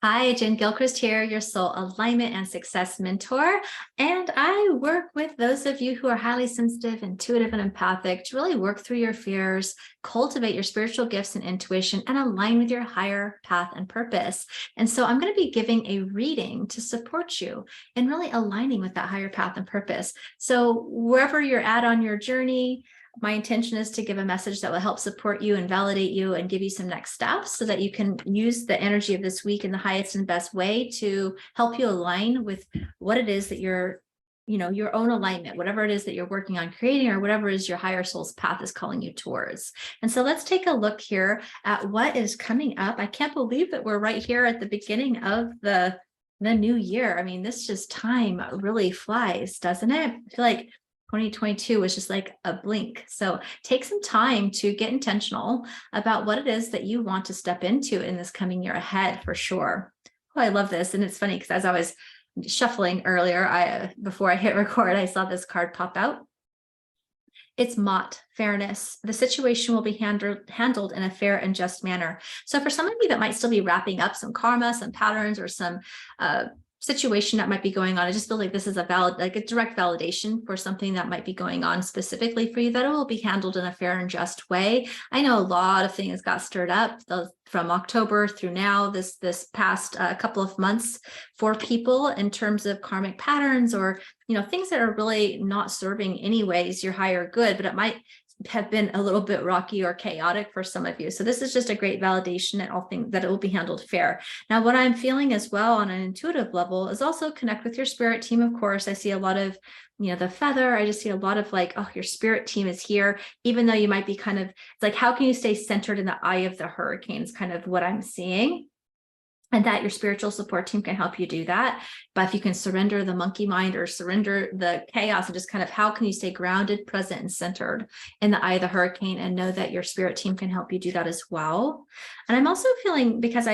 Hi, Jen Gilchrist here, your soul alignment and success mentor. And I work with those of you who are highly sensitive, intuitive, and empathic to really work through your fears, cultivate your spiritual gifts and intuition, and align with your higher path and purpose. And so I'm going to be giving a reading to support you in really aligning with that higher path and purpose. So wherever you're at on your journey, my intention is to give a message that will help support you and validate you and give you some next steps so that you can use the energy of this week in the highest and best way to help you align with what it is that you're, your own alignment, whatever it is that you're working on creating or whatever is your higher soul's path is calling you towards. And so let's take a look here at what is coming up. I can't believe that we're right here at the beginning of the new year. I mean, this just time really flies, doesn't it? I feel like 2022 was just like a blink. So take some time to get intentional about what it is that you want to step into in this coming year ahead for sure. Oh, I love this. And it's funny because as I was shuffling earlier, before I hit record, I saw this card pop out. It's Mott, fairness. The situation will be handled in a fair and just manner. So for some of you that might still be wrapping up some karma, some patterns, or some situation that might be going on, I just feel like this is a direct validation for something that might be going on specifically for you, that it will be handled in a fair and just way. I know a lot of things got stirred up from October through now, this past couple of months for people in terms of karmic patterns or, things that are really not serving anyways your higher good, but it might have been a little bit rocky or chaotic for some of you. So this is just a great validation and all things that it will be handled fair. Now, what I'm feeling as well on an intuitive level is also connect with your spirit team. Of course, I see a lot of, the feather. I just see a lot of like, oh, your spirit team is here, even though you might be kind of, it's like, how can you stay centered in the eye of the hurricane is kind of what I'm seeing. And that your spiritual support team can help you do that. But if you can surrender the monkey mind or surrender the chaos and just kind of how can you stay grounded, present, and centered in the eye of the hurricane, and know that your spirit team can help you do that as well. And I'm also feeling, because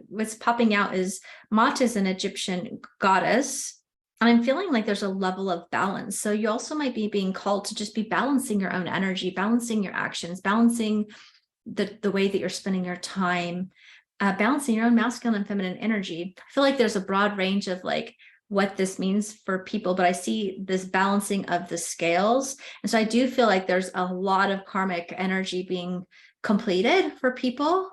what's popping out is Mott is an Egyptian goddess. And I'm feeling like there's a level of balance. So you also might be being called to just be balancing your own energy, balancing your actions, balancing the way that you're spending your time. Balancing your own masculine and feminine energy. I feel like there's a broad range of like what this means for people, but I see this balancing of the scales. And so I do feel like there's a lot of karmic energy being completed for people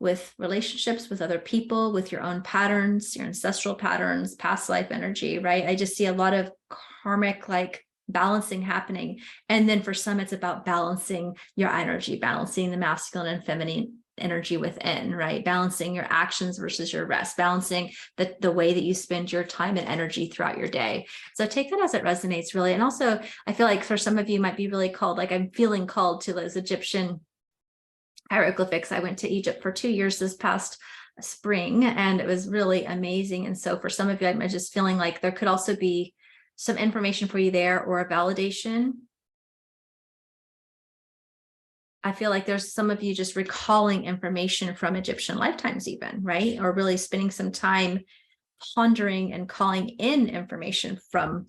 with relationships with other people, with your own patterns, your ancestral patterns, past life energy, right? I just see a lot of karmic like balancing happening. And then for some, it's about balancing your energy, balancing the masculine and feminine energy within, right? Balancing your actions versus your rest, balancing the way that you spend your time and energy throughout your day. So take that as it resonates really. And also I feel like for some of you might be really called, like I'm feeling called to those Egyptian hieroglyphics. I went to Egypt for 2 years this past spring and it was really amazing. And so for some of you, I'm just feeling like there could also be some information for you there or a validation. I feel like there's some of you just recalling information from Egyptian lifetimes even, right? Or really spending some time pondering and calling in information from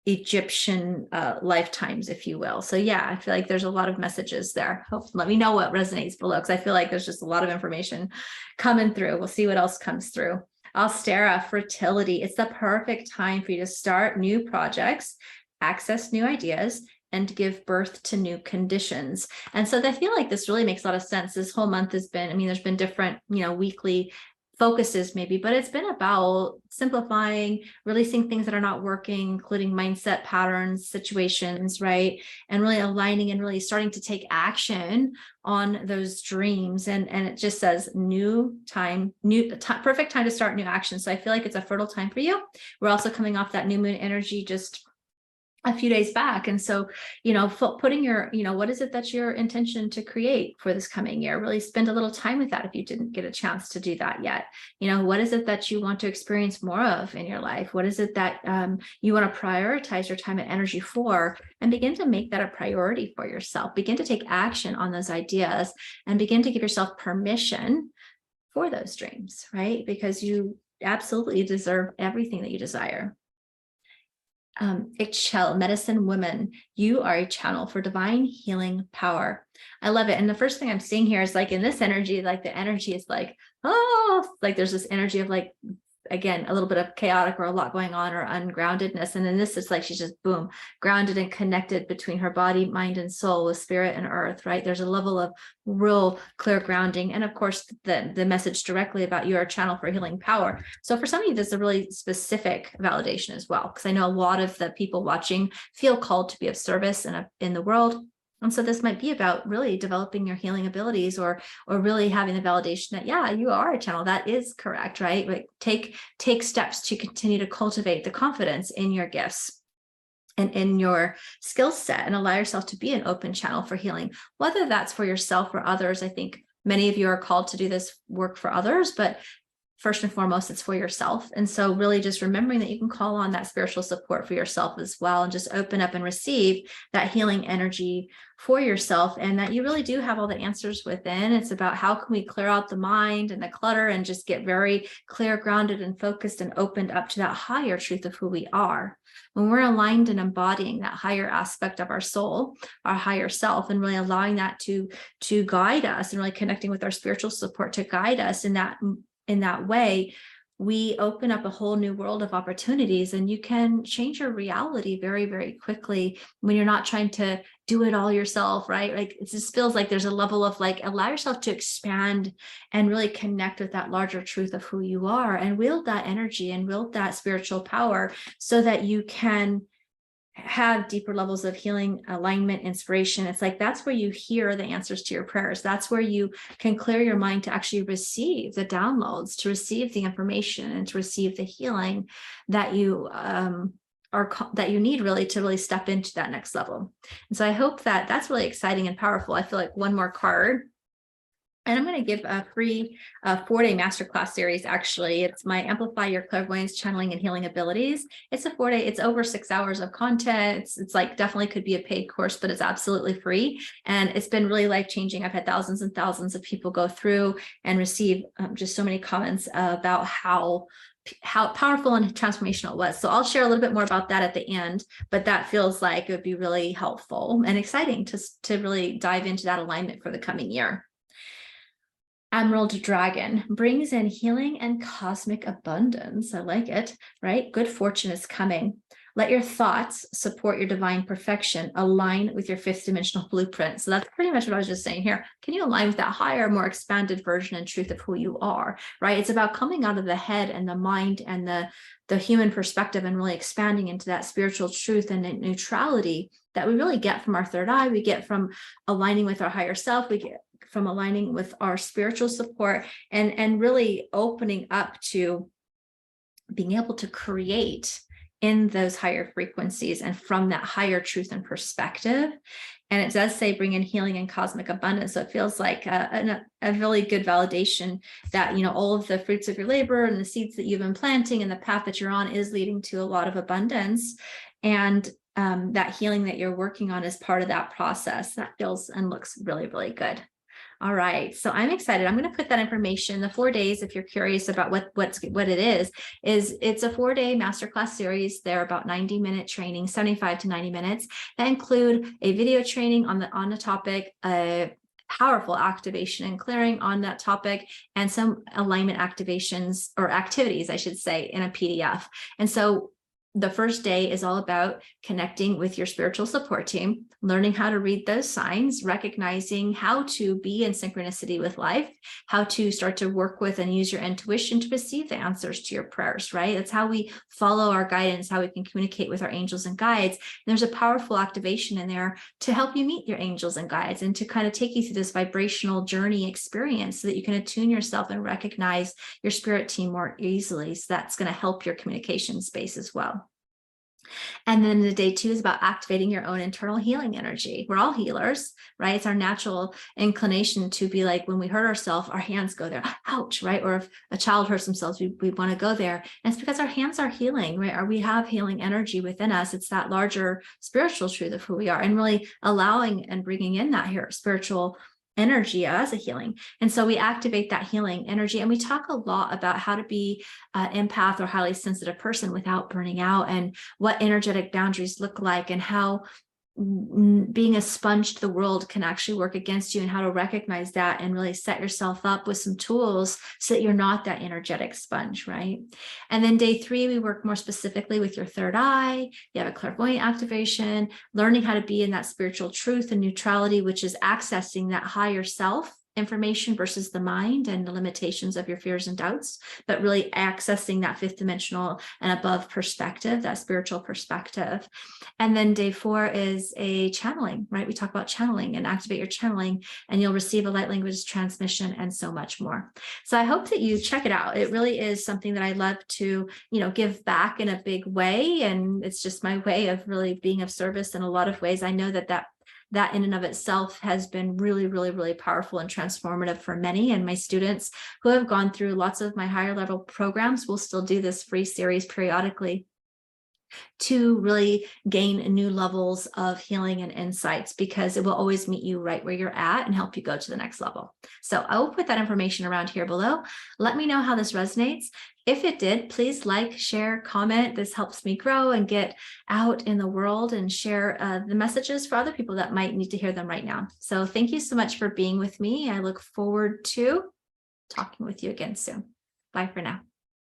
Egyptian lifetimes, if you will. So yeah, I feel like there's a lot of messages there. Let me know what resonates below, because I feel like there's just a lot of information coming through. We'll see what else comes through. Astera, fertility. It's the perfect time for you to start new projects, access new ideas, and give birth to new conditions. And so I feel like this really makes a lot of sense. This whole month has been, there's been different, weekly focuses maybe, but it's been about simplifying, releasing things that are not working, including mindset patterns, situations, right? And really aligning and really starting to take action on those dreams. And it just says perfect time to start new action. So I feel like it's a fertile time for you. We're also coming off that new moon energy just a few days back. And so, putting your, what is it that's your intention to create for this coming year? Really spend a little time with that if you didn't get a chance to do that yet. What is it that you want to experience more of in your life? What is it that you want to prioritize your time and energy for? And begin to make that a priority for yourself. Begin to take action on those ideas and begin to give yourself permission for those dreams, right? Because you absolutely deserve everything that you desire. Ixchel, medicine woman, you are a channel for divine healing power. I love it. And the first thing I'm seeing here is like in this energy, like the energy is like, oh, like there's this energy of like, again, a little bit of chaotic or a lot going on or ungroundedness. And then this is like, she's just boom, grounded and connected between her body, mind, and soul with spirit and earth, right? There's a level of real clear grounding. And of course, the message directly about you are a channel for healing power. So for some of you, this is a really specific validation as well, because I know a lot of the people watching feel called to be of service in the world. And so this might be about really developing your healing abilities or really having the validation that, yeah, you are a channel. That is correct, right? Like take steps to continue to cultivate the confidence in your gifts and in your skill set, and allow yourself to be an open channel for healing, whether that's for yourself or others. I think many of you are called to do this work for others, but first and foremost, it's for yourself. And so really just remembering that you can call on that spiritual support for yourself as well, and just open up and receive that healing energy for yourself, and that you really do have all the answers within. It's about how can we clear out the mind and the clutter and just get very clear, grounded, and focused and opened up to that higher truth of who we are. When we're aligned and embodying that higher aspect of our soul, our higher self, and really allowing that to guide us, and really connecting with our spiritual support to guide us in that way, we open up a whole new world of opportunities, and you can change your reality very, very quickly when you're not trying to do it all yourself, right? Like it just feels like there's a level of like, allow yourself to expand and really connect with that larger truth of who you are, and wield that energy and wield that spiritual power so that you can have deeper levels of healing, alignment, inspiration. It's like, that's where you hear the answers to your prayers. That's where you can clear your mind to actually receive the downloads, to receive the information, and to receive the healing that you that you need really to really step into that next level. And so I hope that that's really exciting and powerful. I feel like one more card, and I'm going to give a free 4-day masterclass series. Actually, it's my Amplify Your Clairvoyance, Channeling, and Healing Abilities. It's a 4-day, it's over 6 hours of content. It's like definitely could be a paid course, but it's absolutely free. And it's been really life-changing. I've had thousands and thousands of people go through and receive just so many comments about how powerful and transformational it was. So I'll share a little bit more about that at the end, but that feels like it would be really helpful and exciting to really dive into that alignment for the coming year. Emerald Dragon brings in healing and cosmic abundance. I like it, right? Good fortune is coming. Let your thoughts support your divine perfection. Align with your 5th dimensional blueprint. So that's pretty much what I was just saying here. Can you align with that higher, more expanded version and truth of who you are, right? It's about coming out of the head and the mind and the human perspective, and really expanding into that spiritual truth and neutrality that we really get from our third eye. We get from aligning with our higher self. We get from aligning with our spiritual support, and really opening up to being able to create in those higher frequencies and from that higher truth and perspective. And it does say bring in healing and cosmic abundance. So it feels like a really good validation that, you know, all of the fruits of your labor and the seeds that you've been planting and the path that you're on is leading to a lot of abundance. And that healing that you're working on is part of that process. That feels and looks really, really good. All right, so I'm excited. I'm going to put that information, the 4 days, if you're curious about what it is it's a 4-day masterclass series. They're about 90-minute training, 75 to 90 minutes, that include a video training on the topic, a powerful activation and clearing on that topic, and some alignment activations or activities, I should say, in a PDF. And so the first day is all about connecting with your spiritual support team, learning how to read those signs, recognizing how to be in synchronicity with life, how to start to work with and use your intuition to receive the answers to your prayers, right? That's how we follow our guidance, how we can communicate with our angels and guides. And there's a powerful activation in there to help you meet your angels and guides, and to kind of take you through this vibrational journey experience so that you can attune yourself and recognize your spirit team more easily. So that's going to help your communication space as well. And then the day 2 is about activating your own internal healing energy. We're all healers, right? It's our natural inclination to be like, when we hurt ourselves, our hands go there, ouch, right? Or if a child hurts themselves, we want to go there. And it's because our hands are healing, right? Or we have healing energy within us. It's that larger spiritual truth of who we are, and really allowing and bringing in that here spiritual energy as a healing. And so we activate that healing energy, and we talk a lot about how to be an empath or highly sensitive person without burning out, and what energetic boundaries look like, and how being a sponge to the world can actually work against you, and how to recognize that and really set yourself up with some tools so that you're not that energetic sponge, right? And then day 3, we work more specifically with your third eye. You have a clairvoyant activation, learning how to be in that spiritual truth and neutrality, which is accessing that higher self information versus the mind and the limitations of your fears and doubts, but really accessing that 5th dimensional and above perspective, that spiritual perspective. And then day 4 is a channeling, right? We talk about channeling and activate your channeling, and you'll receive a light language transmission and so much more. So I hope that you check it out. It really is something that I love to, give back in a big way. And it's just my way of really being of service in a lot of ways. I know that in and of itself has been really, really, really powerful and transformative for many. And my students who have gone through lots of my higher level programs will still do this free series periodically to really gain new levels of healing and insights, because it will always meet you right where you're at and help you go to the next level. So I will put that information around here below. Let me know how this resonates. If it did, please like, share, comment. This helps me grow and get out in the world and share the messages for other people that might need to hear them right now. So thank you so much for being with me. I look forward to talking with you again soon. Bye for now.